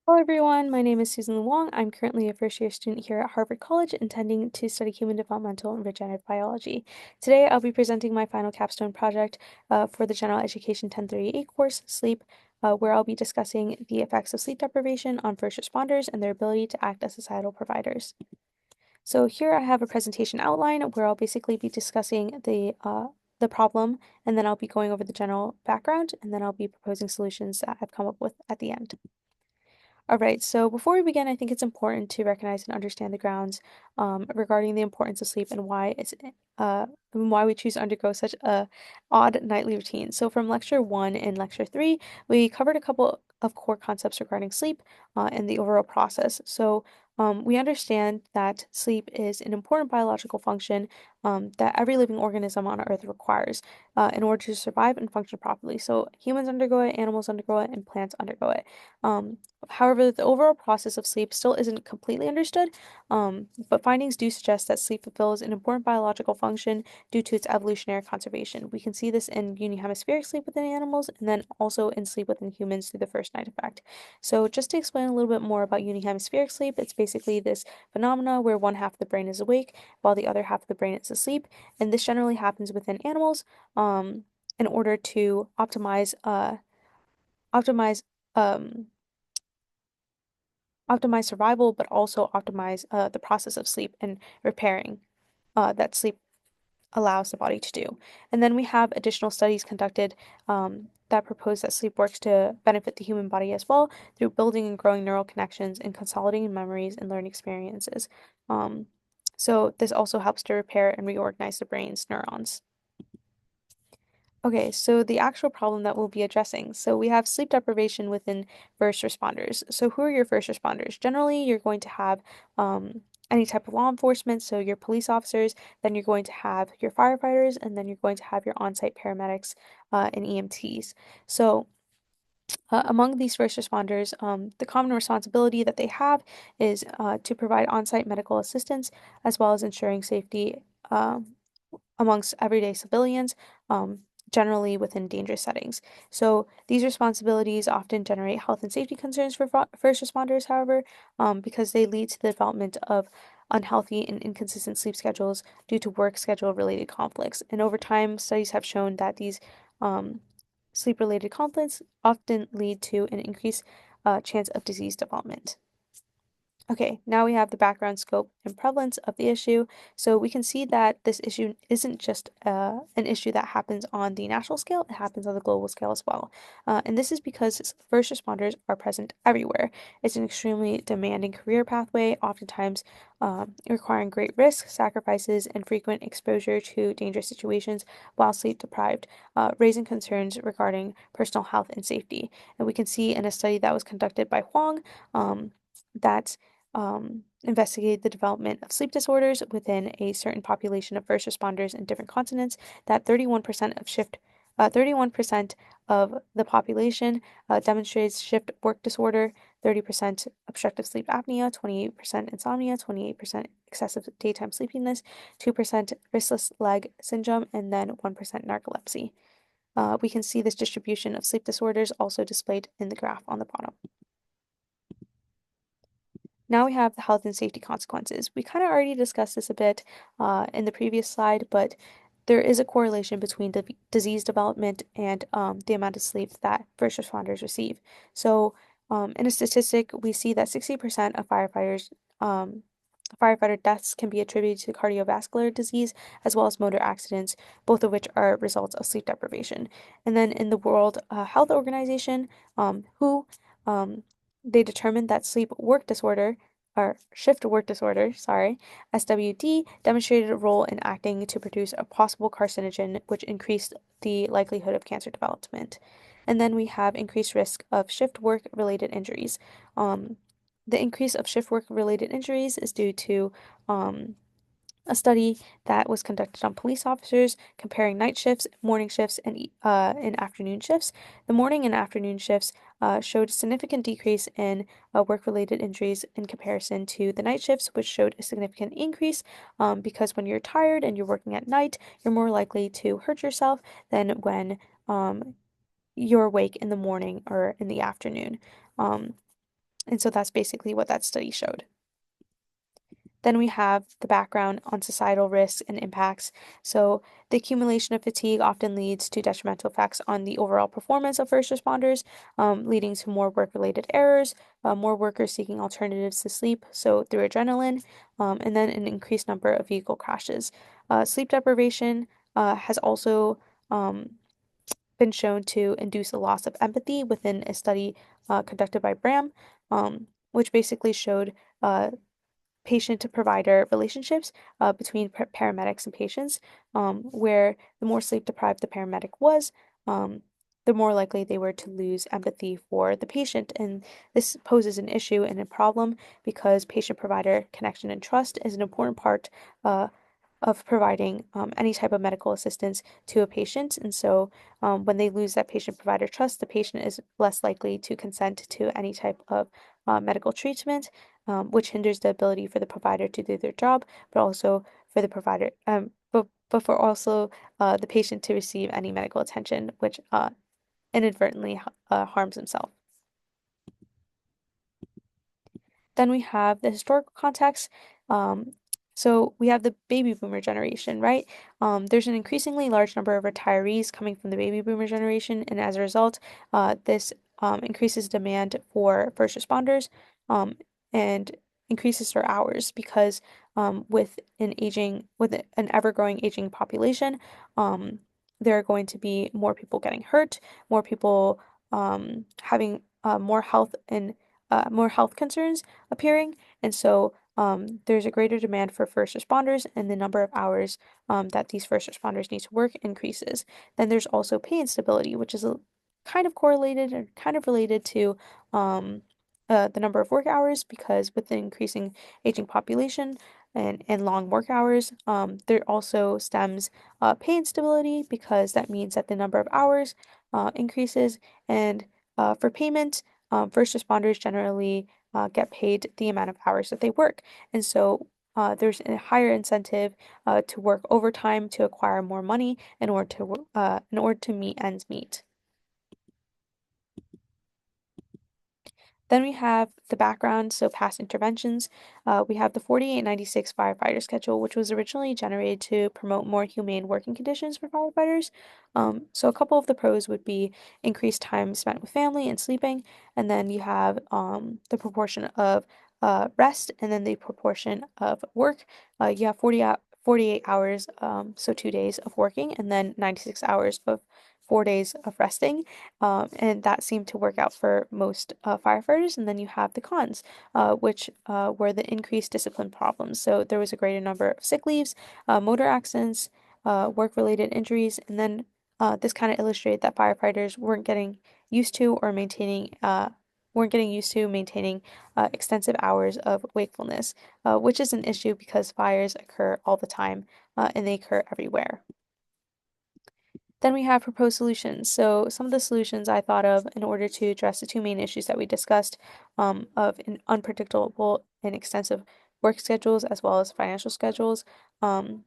Hello everyone, my name is Susan Wong. I'm currently a first year student here at Harvard College, intending to study human developmental and regenerative biology. Today I'll be presenting my final capstone project for the General Education 1038 course, Sleep, where I'll be discussing the effects of sleep deprivation on first responders and their ability to act as societal providers. So here I have a presentation outline where I'll basically be discussing the problem, and then I'll be going over the general background, and then I'll be proposing solutions that I've come up with at the end. All right, so before we begin, I think it's important to recognize and understand the grounds regarding the importance of sleep and why we choose to undergo such a odd nightly routine. So from lecture 1 and lecture 3, we covered a couple of core concepts regarding sleep and the overall process. So we understand that sleep is an important biological function that every living organism on Earth requires in order to survive and function properly. So humans undergo it, animals undergo it, and plants undergo it. Um, However, the overall process of sleep still isn't completely understood, but findings do suggest that sleep fulfills an important biological function due to its evolutionary conservation. We can see this in unihemispheric sleep within animals and then also in sleep within humans through the first night effect. So just to explain a little bit more about unihemispheric sleep, it's basically this phenomena where one half of the brain is awake while the other half of the brain is asleep, and this generally happens within animals in order to optimize um, optimize survival, but also optimize the process of sleep and repairing that sleep allows the body to do. And then we have additional studies conducted that propose that sleep works to benefit the human body as well through building and growing neural connections and consolidating memories and learning experiences. Um, so this also helps to repair and reorganize the brain's neurons. Okay, so the actual problem that we'll be addressing. So we have sleep deprivation within first responders. So who are your first responders? Generally, you're going to have any type of law enforcement, so your police officers, then you're going to have your firefighters, and then you're going to have your on-site paramedics and EMTs. So among these first responders, the common responsibility that they have is to provide on-site medical assistance as well as ensuring safety amongst everyday civilians, generally within dangerous settings. So these responsibilities often generate health and safety concerns for first responders, however, because they lead to the development of unhealthy and inconsistent sleep schedules due to work schedule related conflicts. And over time, studies have shown that these um, sleep related conflicts often lead to an increased chance of disease development. Okay, now we have the background scope and prevalence of the issue. So we can see that this issue isn't just an issue that happens on the national scale, it happens on the global scale as well. And this is because first responders are present everywhere. It's an extremely demanding career pathway, oftentimes requiring great risk, sacrifices, and frequent exposure to dangerous situations while sleep deprived, raising concerns regarding personal health and safety. And we can see in a study that was conducted by Huang that investigated the development of sleep disorders within a certain population of first responders in different continents, that 31% of the population demonstrates shift work disorder, 30% obstructive sleep apnea, 28% insomnia, 28% excessive daytime sleepiness, 2% restless leg syndrome, and then 1% narcolepsy. We can see this distribution of sleep disorders also displayed in the graph on the bottom. Now we have the health and safety consequences. We kind of already discussed this a bit in the previous slide, but there is a correlation between disease development and the amount of sleep that first responders receive. So, in a statistic, we see that 60% of firefighter deaths can be attributed to cardiovascular disease as well as motor accidents, both of which are results of sleep deprivation. And then in the World Health Organization, WHO, they determined that sleep work disorder or shift work disorder, sorry, SWD, demonstrated a role in acting to produce a possible carcinogen, which increased the likelihood of cancer development. And then we have increased risk of shift work related injuries. Um, the increase of shift work related injuries is due to a study that was conducted on police officers comparing night shifts, morning shifts, and afternoon shifts. The morning and afternoon shifts showed a significant decrease in work-related injuries in comparison to the night shifts, which showed a significant increase because when you're tired and you're working at night, you're more likely to hurt yourself than when you're awake in the morning or in the afternoon. Um, And so that's basically what that study showed. Then we have the background on societal risks and impacts. So, the accumulation of fatigue often leads to detrimental effects on the overall performance of first responders, leading to more work related errors, more workers seeking alternatives to sleep, so through adrenaline, and then an increased number of vehicle crashes. Sleep deprivation has also um, been shown to induce a loss of empathy within a study conducted by Bram, which basically showed. Patient to provider relationships between paramedics and patients, where the more sleep deprived the paramedic was, the more likely they were to lose empathy for the patient. And this poses an issue and a problem because patient provider connection and trust is an important part uh, of providing any type of medical assistance to a patient. And so, when they lose that patient provider trust, the patient is less likely to consent to any type of medical treatment, which hinders the ability for the provider to do their job, but also for the provider, but for also the patient to receive any medical attention, which inadvertently harms himself. Then we have the historical context. Um, so we have the baby boomer generation, right? There's an increasingly large number of retirees coming from the baby boomer generation, and as a result, this increases demand for first responders um, and increases their hours because with an ever-growing aging population, um, there are going to be more people getting hurt, more people having more health concerns appearing. And so there's a greater demand for first responders, and the number of hours that these first responders need to work increases. Then there's also pay instability, which is kind of correlated and kind of related to the number of work hours, because with the increasing aging population and long work hours, there also stems pay instability because that means that the number of hours increases. And for payment, first responders generally get paid the amount of hours that they work. And so there's a higher incentive to work overtime to acquire more money in order to meet ends meet. Then we have the background, so past interventions. We have the 4896 firefighter schedule, which was originally generated to promote more humane working conditions for firefighters. So a couple of the pros would be increased time spent with family and sleeping, and then you have the proportion of rest, and then the proportion of work. You have 48 hours, so 2 days of working, and then 96 hours of 4 days of resting, and that seemed to work out for most firefighters. And then you have the cons, which were the increased discipline problems. So there was a greater number of sick leaves, motor accidents, work-related injuries, and then this kind of illustrated that firefighters used to or maintaining weren't getting used to maintaining extensive hours of wakefulness, which is an issue because fires occur all the time and they occur everywhere. Then we have proposed solutions. So some of the solutions I thought of in order to address the two main issues that we discussed, of an unpredictable and extensive work schedules as well as financial schedules, um,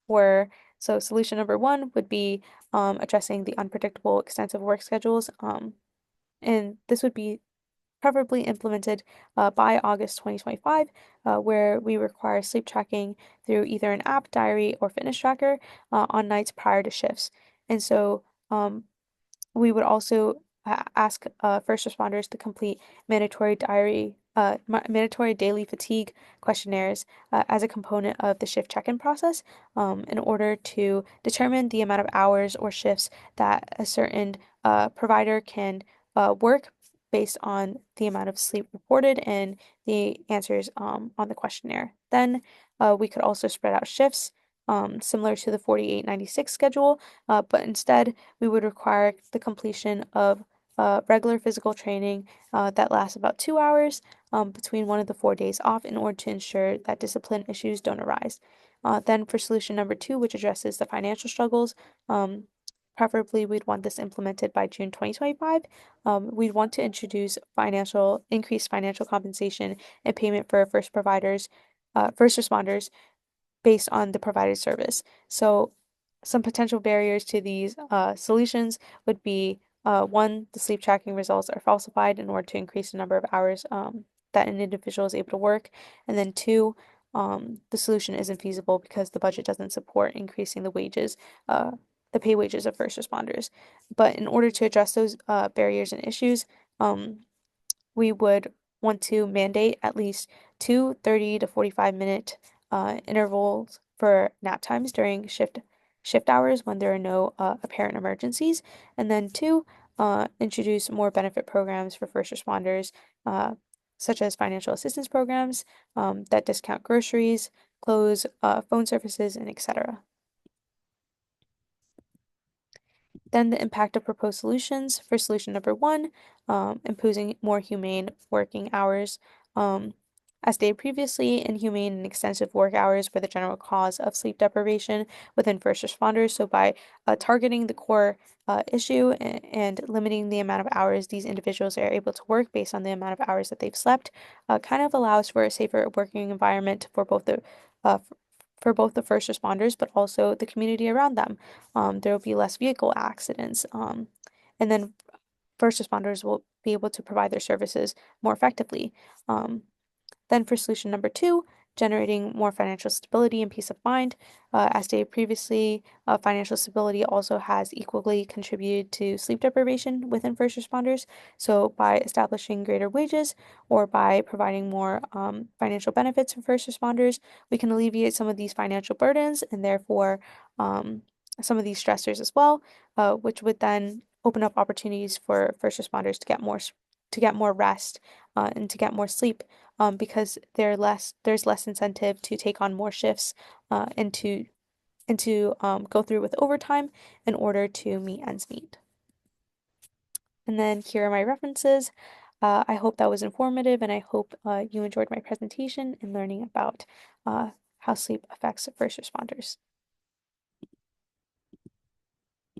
were so solution number one would be addressing the unpredictable extensive work schedules, and this would be preferably implemented by August 2025, where we require sleep tracking through either an app, diary, or fitness tracker on nights prior to shifts. And so we would also ask first responders to complete mandatory daily fatigue questionnaires as a component of the shift check-in process, in order to determine the amount of hours or shifts that a certain provider can work based on the amount of sleep reported and the answers on the questionnaire. Then we could also spread out shifts, similar to the 4896 schedule, but instead we would require the completion of regular physical training that lasts about 2 hours between one of the 4 days off in order to ensure that discipline issues don't arise. Then for solution number two, which addresses the financial struggles, preferably we'd want this implemented by June 2025. We'd want to introduce increased financial compensation and payment for first responders based on the provided service. So some potential barriers to these solutions would be One, the sleep tracking results are falsified in order to increase the number of hours that an individual is able to work. And then two, the solution isn't feasible because the budget doesn't support increasing uh, the pay wages of first responders. But in order to address those barriers and issues, um, we would want to mandate at least two 30 to 45-minute intervals for nap times during shift hours when there are no apparent emergencies. And then two, introduce more benefit programs for first responders, uh, such as financial assistance programs that discount groceries, clothes, phone services, and etc. Then the impact of proposed solutions. For solution number one, imposing more humane working hours. Um, as stated previously, inhumane and extensive work hours were the general cause of sleep deprivation within first responders. So by targeting the core issue and limiting the amount of hours these individuals are able to work based on the amount of hours that they've slept, kind of allows for a safer working environment uh, for both the first responders, but also the community around them. There will be less vehicle accidents, and then first responders will be able to provide their services more effectively. Um, then for solution number two, generating more financial stability and peace of mind. As stated previously, financial stability also has equally contributed to sleep deprivation within first responders. So by establishing greater wages or by providing more financial benefits for first responders, we can alleviate some of these financial burdens and therefore um, some of these stressors as well, which would then open up opportunities for first responders to get more rest and to get more sleep because there's less incentive to take on more shifts and to go through with overtime in order to meet ends meet. And then here are my references. I hope that was informative, and I hope you enjoyed my presentation and learning about how sleep affects first responders.